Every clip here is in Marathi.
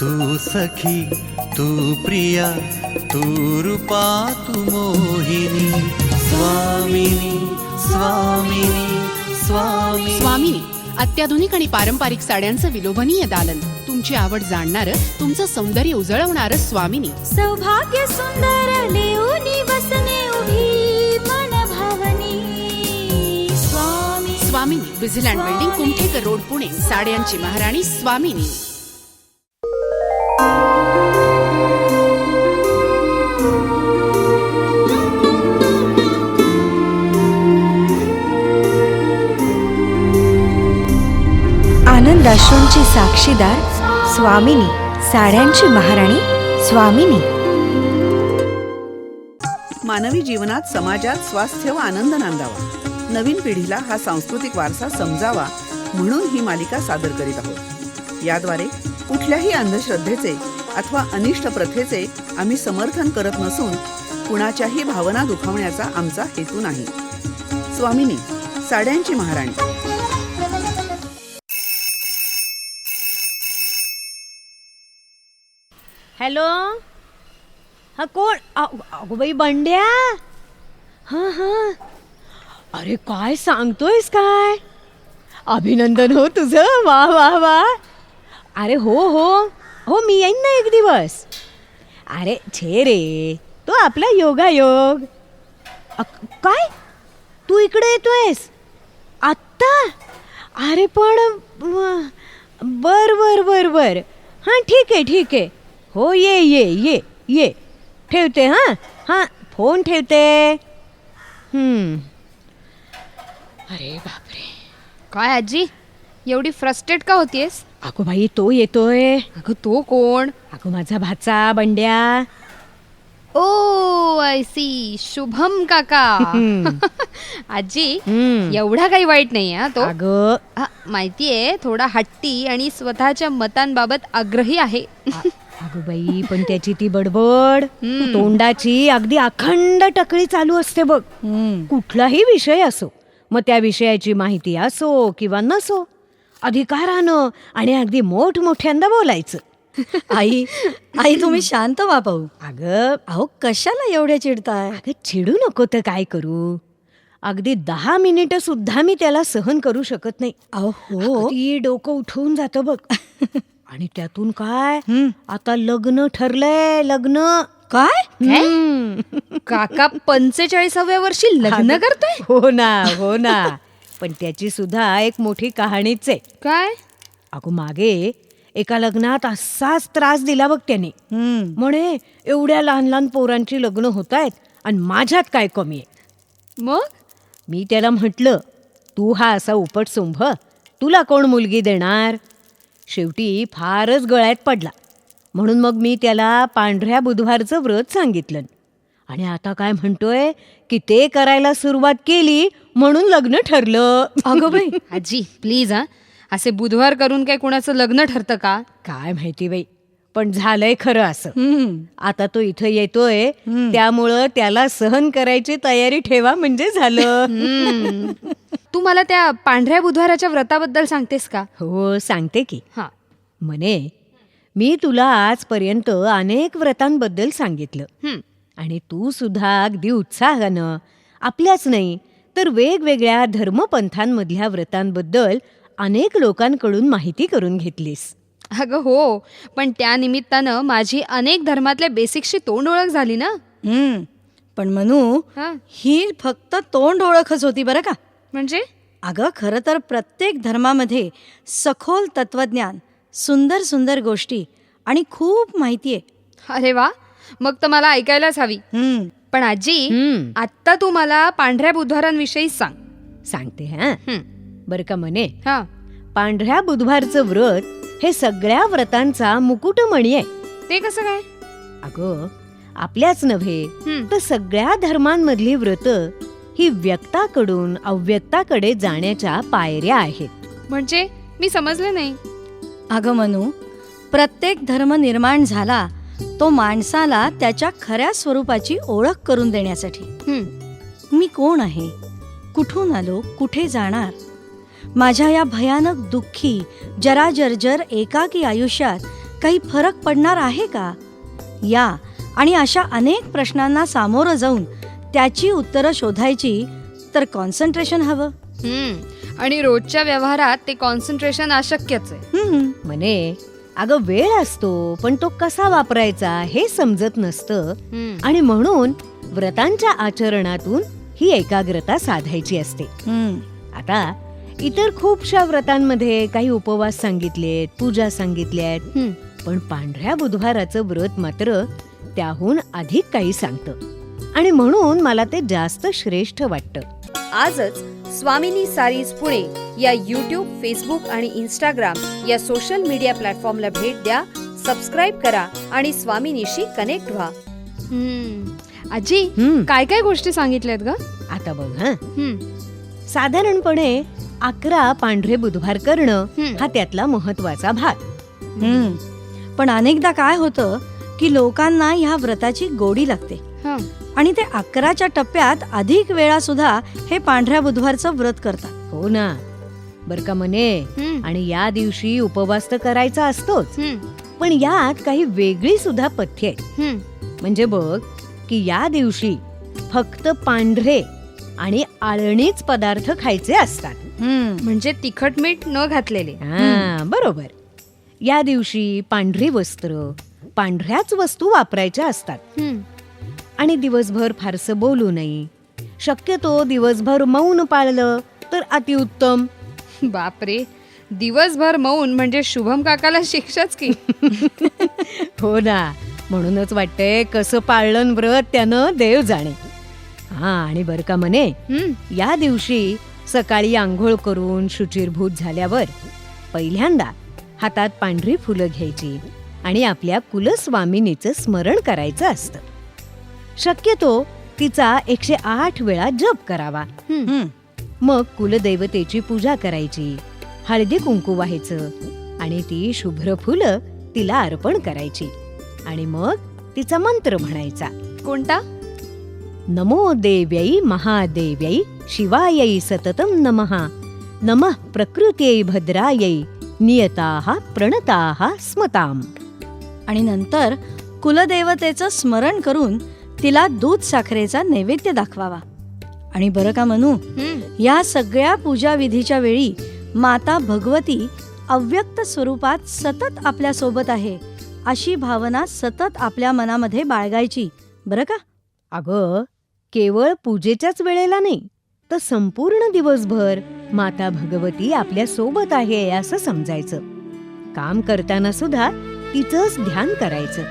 तू सखी, तू प्रिया, तू रूपा, तू मोहिनी. स्वामिनी, स्वामिनी, स्वामिनी. स्वामिनी अत्याधुनिक आणि पारंपरिक साड्यांचं विलोभनीय दालन. तुमची आवड जाणणारं, तुमचं सौंदर्य उजळवणारं स्वामिनी. सौभाग्य सुंदर लेऊनी वसने उभी मन भावनी. स्वामिनी विझिलँड बिल्डिंग, कुमठेकर रोड, पुणे. साड्यांची महाराणी स्वामिनी. आनंदाश्रूंची साक्षीदार स्वामिनी, साड्यांची महाराणी स्वामिनी. मानवी जीवनात, समाजात स्वास्थ्य व आनंद नांदावा, नवीन पिढीला हा सांस्कृतिक वारसा समजावा म्हणून ही मालिका सादर करीत आहोत. याद्वारे कुठल्याही अंधश्रद्धेचे अथवा अनिष्ट प्रथेचे आम्ही समर्थन करत नसून कुणाच्याही भावना दुखावण्याचा आमचा हेतू नाही. स्वामिनी, साड्यांची महाराणी. हॅलो, हा कोण? अगो बाई बंड्या. हां हां, अरे काय सांगतोयस काय? अभिनंदन हो तुझं. वा वा वा. अरे हो हो हो, मी येईन ना एक दिवस. अरे छे रे, तो आपला योगायोग. काय तू इकडे येतोयस आत्ता? अरे पण बर बर बर बर, हां ठीक आहे ठीक आहे. हो ये ये ये ये. ठेवते. हां हां, फोन ठेवते. अरे बापरे, काय आजी एवढी फ्रस्ट्रेट का होतीयस? अगो बाई, तो येतोय. अगं तो कोण? अगो माझा भाचा बंड्या. ओ आय सी, शुभम काका. आजी एवढा काही वाईट नाही हा तो. अगं माहितीये, थोडा हट्टी आणि स्वतःच्या मतांबाबत आग्रही आहे. अगो बाई, पण त्याची ती बडबड, तोंडाची अगदी अखंड टकळी चालू असते बघ. कुठलाही विषय असो, मग त्या विषयाची माहिती असो किंवा नसो, अधिकारानं आणि अगदी मोठमोठ्यांदा बोलायचं. आई आई तुम्ही शांत व्हा पाहू. अगं अहो कशाला एवढ्या चिडताय? अगं चिडू नको तर काय करू. अगदी 10 मिनिटं सुद्धा मी त्याला सहन करू शकत नाही. अहो ती डोकं उठवून जातं बघ. आणि त्यातून काय, आता लग्न ठरलंय. लग्न काय? काका 45व्या वर्षी लग्न करतोय? हो ना हो ना. पण त्याची सुद्धा एक मोठी कहाणीच आहे. काय? अगो मागे एका लग्नात असाच त्रास दिला बघ त्याने. म्हणे एवढ्या लहान लहान पोरांची लग्न होत आहेत आणि माझ्यात काय कमी आहे. मग मी त्याला म्हटलं, तू हा असा उपट सोंभ, तुला कोण मुलगी देणार? शेवटी फारच गळ्यात पडला. म्हणून मग मी त्याला पांढऱ्या बुधवारचं व्रत सांगितलं. आणि आता काय म्हणतोय की ते करायला सुरुवात केली म्हणून लग्न ठरलं. अगं बाई. आजी प्लीज, असे बुधवार करून काय कुणाचं लग्न ठरतं का? काय माहिती बाई, पण झालंय खरं असं. आता तो इथं येतोय, त्यामुळं त्याला सहन करायची तयारी ठेवा म्हणजे झालं. तू मला त्या पांढऱ्या बुधवाराच्या व्रताबद्दल सांगतेस का? हो सांगते की. हा. म्हणे, मी तुला आजपर्यंत अनेक व्रतांबद्दल सांगितलं आणि तू सुद्धा अगदी उत्साहानं, आपल्याच नाही तर वेगवेगळ्या धर्मपंथांमधल्या व्रतांबद्दल अनेक लोकांकडून माहिती करून घेतलीस. अगं हो, पण त्या निमित्तानं माझी अनेक धर्मातल्या बेसिक्सची तोंड ओळख झाली ना. पण मनू, ही फक्त तोंड ओळखच होती बरं का. म्हणजे अगं खरं तर प्रत्येक धर्मामध्ये सखोल तत्वज्ञान, सुंदर सुंदर गोष्टी आणि खूप माहिती आहे. अरे वा, मग तर मला ऐकायलाच हवी. पण आजी, आत्ता तू मला पांढऱ्या बुधवारांविषयी सांग. सांगते हा. बरं का म्हणे, हा, पांढऱ्या बुधवारचं व्रत हे सगळ्या व्रतांचा मुकुटमणी आहे. ते कसं काय? अगं आपल्याच नव्हे तर सगळ्या धर्मांमधली व्रत ही व्यक्ताकडून अव्यक्ताकडे जाण्याच्या पायऱ्या आहेत. म्हणजे मी समजले नाही. अगं मनू, प्रत्येक धर्म निर्माण झाला तो माणसाला त्याच्या खऱ्या स्वरूपाची ओळख करून देण्यासाठी. मी कोण आहे, कुठून आलो, कुठे जाणार, माझ्या या भयानक दुःखी जराजर्जर एकाकी आयुष्यात काही फरक पडणार आहे का? या आणि अशा अनेक प्रश्नांना सामोरं जाऊन त्याची उत्तरं शोधायची तर कॉन्सन्ट्रेशन हवं. आणि रोजच्या व्यवहारात ते कॉन्सन्ट्रेशन अशक्यच आहे. म्हणे अगं वेळ असतो पण तो कसा वापरायचा हे समजत नसतं. आणि म्हणून व्रतांच्या आचरणातून ही एकाग्रता साधायची असते. आता इतर खूपशा व्रतांमध्ये काही उपवास सांगितलेत, पूजा सांगितल्यात, पण पांढऱ्या बुधवाराचं व्रत मात्र त्याहून अधिक काही सांगतं आणि म्हणून मला ते जास्त श्रेष्ठ वाटतं. आजच स्वामिनी सारीज पुणे या यूट्यूब, फेसबुक आणि इंस्टाग्राम या सोशल मीडिया प्लॅटफॉर्मला भेट द्या, सबस्क्राईब करा आणि स्वामिनीशी कनेक्ट व्हा. आजी काय काय गोष्टी सांगितल्यात ग? आता बघ साधारणपणे 11 पांढरे बुधवार करणं हा त्यातला महत्वाचा भाग. पण अनेकदा काय होतं की लोकांना ह्या व्रताची गोडी लागते आणि ते 11च्या टप्प्यात अधिक वेळा सुद्धा हे पांढऱ्या बुधवारचं व्रत करतात. हो ना, बर का म्हणे. आणि या दिवशी उपवास तर करायचा असतोच, पण यात काही वेगळी सुद्धा पथ्य आहेत. म्हणजे बघ की या दिवशी फक्त पांढरे आणि आळणीच पदार्थ खायचे असतात. म्हणजे तिखट मीठ न घातलेले. बरोबर. या दिवशी पांढरी वस्त्र, पांढऱ्याच वस्तू वापरायच्या असतात. आणि दिवसभर फारसं बोलू नये. शक्यतो दिवसभर मौन पाळलं तर अतिउत्तम. बापरे, दिवसभर मौन म्हणजे शुभम काकाला शिक्षाच की. हो ना, म्हणूनच वाटतंय कसं पाळलं व्रत त्यानं देव जाणे. आणि बर का म्हणे, या दिवशी सकाळी आंघोळ करून शुचिरभूत झाल्यावर पहिल्यांदा हातात पांढरी फुलं घ्यायची आणि आपल्या कुलस्वामिनीचं स्मरण करायचं असतं. शक्यतो तिचा 108 वेळा जप करावा. मग कुलदैवतेची पूजा करायची, हळदी कुंकू व्हायचं आणि ती शुभ्र फुलं तिला अर्पण करायची. आणि मग तिचा मंत्र म्हणायचा. कोणता? नमो देव्यै महादेव्यै शिवायै सततं नमः. नमः प्रकृत्यै भद्रायै नियताः प्रणताः स्मताम्. आणि नंतर कुलदेवतेचं स्मरण करून तिला दूध साखरेचा नैवेद्य दाखवावा. आणि बरं का मनू, या सगळ्या पूजा विधीच्या वेळी माता भगवती अव्यक्त स्वरूपात सतत आपल्या सोबत आहे अशी भावना सतत आपल्या मनामध्ये बाळगायची. बरं का? अगं, केवळ पूजेच्याच वेळेला नाही तर संपूर्ण दिवसभर माता भगवती आपल्या सोबत आहे असं समजायचं. काम करताना सुद्धा तिचंच ध्यान करायचं.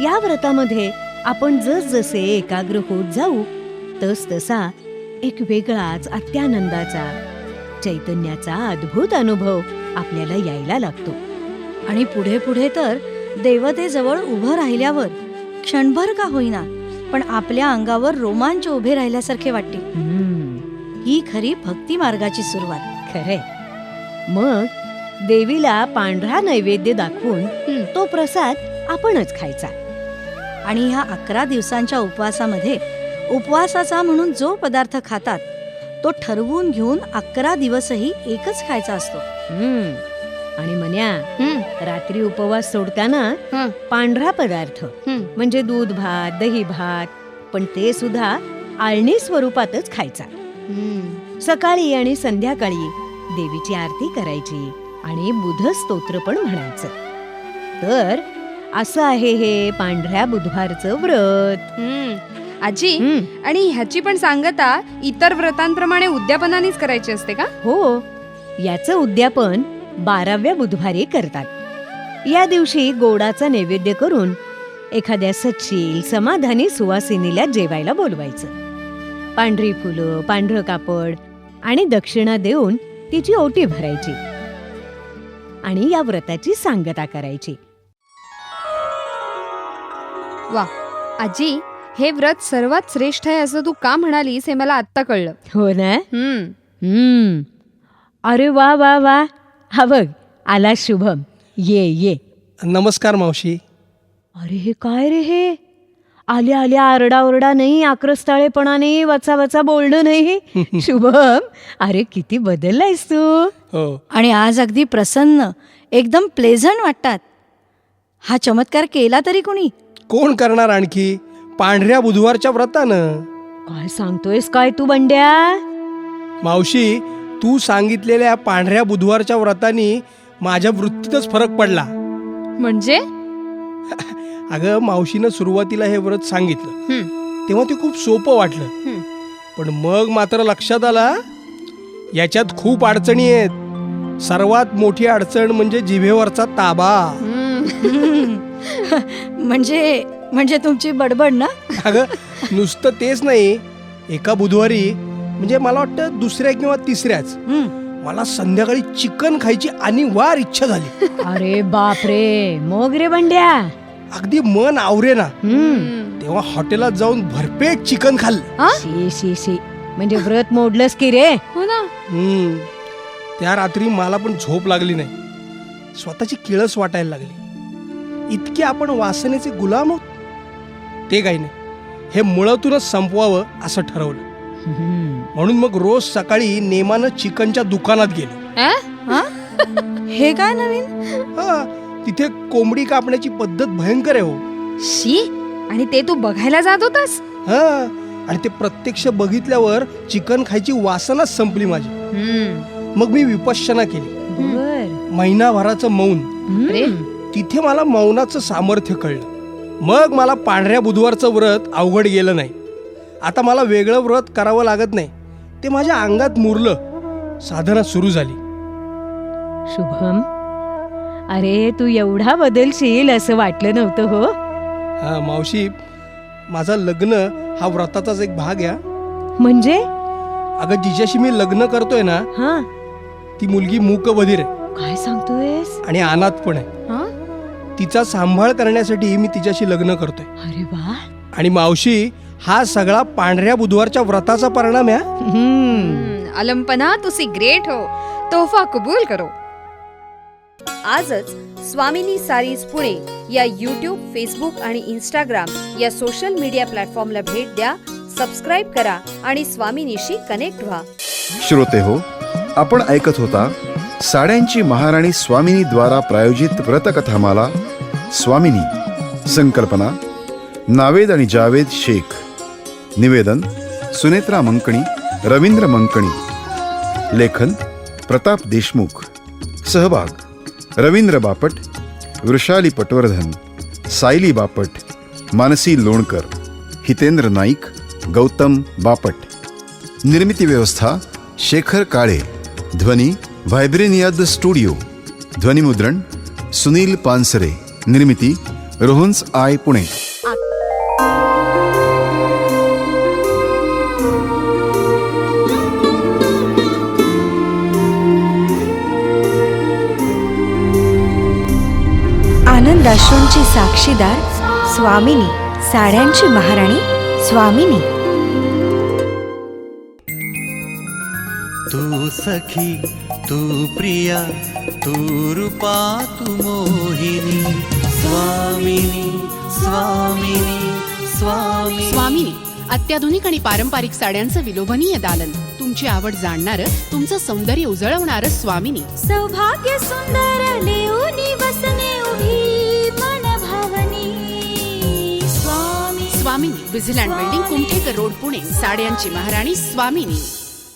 या व्रतामध्ये आपण जसजसे एकाग्र होत जाऊ तसा एक वेगळाच अत्यानंदाचा, चैतन्याचा अद्भुत अनुभव आपल्याला यायला लागतो. आणि पुढे पुढे तर देवतेजवळ उभं राहिल्यावर क्षणभर का होईना पण आपल्या अंगावर रोमांच उभे राहिल्यासारखे वाटते. ही खरी भक्ती मार्गाची सुरुवात. खरे. मग देवीला पांढरा नैवेद्य दाखवून तो प्रसाद आपणच खायचा. आणि ह्या 11 दिवसांच्या उपवासामध्ये उपवासाचा म्हणून जो पदार्थ खातात तो ठरवून घेऊन 11 दिवसही एकच खायचा असतो. आणि म्हण्या, रात्री उपवास सोडताना पांढरा पदार्थ म्हणजे दूध भात, दही भात, पण ते सुद्धा आळणी स्वरूपातच खायचा. सकाळी आणि संध्याकाळी देवीची आरती करायची आणि बुध स्तोत्र पण म्हणायचं. तर असं आहे हे पांढऱ्या बुधवारचं व्रत. आजी, आणि ह्याची पण सांगता इतर व्रतांप्रमाणे उद्यापनानेच करायची असते का? हो, याचं उद्यापन 12व्या बुधवारी करतात. या दिवशी गोडाचा नैवेद्य करून एखाद्या सच्शील समाधानी सुवासिनीला जेवायला बोलवायचं. पांढरी फुलं, पांढरं कापड आणि दक्षिणा देऊन तिची ओटी भरायची आणि या व्रताची सांगता करायची. वा आजी, हे व्रत सर्वात श्रेष्ठ आहे असं तू का म्हणालीस हे मला आत्ता कळलं. हो ना? अरे वा वा वा, हा बघ आला शुभम. ये. नमस्कार मावशी. अरे हे काय रे, हे आल्या आल्या आरडाओरडा नाही, आक्रस्ताळेपणा नाही, वचा वचा बोलणं नाही. शुभम, अरे किती बदललायस तू. हो. आणि आज अगदी प्रसन्न, एकदम प्लेझंट वाटतात. हा चमत्कार केला तरी कोणी? कोण करणार आणखी? पांढऱ्या बुधवारच्या व्रतानं. काय सांगतोयस काय तू बंड्या? मावशी, तू सांगितलेल्या पांढऱ्या बुधवारच्या व्रतानी माझ्या वृत्तीतच फरक पडला. म्हणजे अगं, मावशीनं सुरुवातीला हे व्रत सांगितलं तेव्हा ते खूप सोपं वाटलं. पण मग मात्र लक्षात आला याच्यात खूप अडचणी आहेत. सर्वात मोठी अडचण म्हणजे जिभेवरचा ताबा. म्हणजे तुमची बडबड ना? अगं, नुसतं तेच नाही. एका बुधवारी म्हणजे मला वाटतं दुसऱ्या किंवा तिसऱ्याच मला संध्याकाळी चिकन खायची अनिवार्य इच्छा झाली. अरे बापरे, मग रे बंड्या? अगदी मन आवरे ना. तेव्हा हॉटेलात जाऊन भरपेट चिकन खाल्लं. शी शी शी, म्हणजे व्रत मोडलंस की रे? हो ना. त्या रात्री मला पण झोप लागली नाही. स्वतःची किळस वाटायला लागली. इतके आपण वासनेचे गुलाम आहोत. ते काही नाही, हे मुळातूनच संपवावं असं ठरवलं. म्हणून मग रोज सकाळी नेमानं चिकनच्या दुकानात गेलो. हे काय नवीन? तिथे कोंबडी कापण्याची पद्धत भयंकर आहे हो. शी, आणि ते तू बघायला जात होतास? आणि ते प्रत्यक्ष बघितल्यावर चिकन खायची वासनाच संपली माझी. मग मी विपश्यना केली. महिनाभराचं मौन. तिथे मला मौनाचं सामर्थ्य कळलं. मग मला पांढऱ्या बुधवारचं व्रत अवघड गेलं नाही. आता मला वेगळं व्रत करावं लागत नाही. ते माझ्या अंगात मुरलं. साधना सुरू झाली. शुभम, अरे तू एवढा बदलशील असं वाटलं नव्हतं हो. मावशी, माझं लग्न हा व्रताचाच एक भाग आहे. म्हणजे? अगं, जिच्याशी मी लग्न करतोय ना, ती मुलगी मूकबधीर आहे. काय सांगतोयस? आणि अनाथ पण आहे. तिचा सांभाळ करण्यासाठी मी तिच्याशी लग्न करतोय. अरे वा. आणि मावशी, हा सगळा पांढऱ्या बुधवारच्या व्रताचा परिणाम आहे. अलंपना, तुसी ग्रेट हो. तोहफा कबूल करो. आजच स्वामिनी सारीज पुणे या यूट्यूब, फेसबुक आणि इंस्टाग्राम या सोशल मीडिया प्लॅटफॉर्मला भेट द्या. सबस्क्राईब करा आणि स्वामिनीशी कनेक्ट व्हा. श्रोते हो, आपण ऐकत होता साड्यांची महाराणी स्वामिनी द्वारा प्रायोजित व्रतकथामाला स्वामिनी. संकल्पना नावेद आणि जावेद शेख. निवेदन सुनेत्रा मंकणी, रवींद्र मंकणी. लेखन प्रताप देशमुख. सहभाग रवींद्र बापट, वृषाली पटवर्धन, सायली बापट, मानसी लोणकर, हितेंद्र नाईक, गौतम बापट. निर्मिती व्यवस्था शेखर काळे. ध्वनी व्हायब्रेनिया द स्टुडिओ. ध्वनिमुद्रण सुनील पानसरे. निर्मिती रोहन्स आय पुणे. आनंदाश्रूंची साक्षीदार स्वामिनी, साड्यांची महाराणी स्वामिनी. तू सखी, तू प्रिया, तू रूपा, तू मोहिनी. स्वामिनी, स्वामिनी, स्वामिनी. स्वामिनी, अत्याधुनिक आणि पारंपरिक साड्यांचं विलोभनीय दालन. तुमची आवड जाणणारं, तुमचं सौंदर्य उजळवणारं स्वामिनी. सौभाग्य सुंदर लेऊनी वसने उभी मन भावनी. स्वामिनी, विझिलँड बिल्डिंग, कुमठेकर रोड, पुणे. साड्यांची महाराणी स्वामिनी.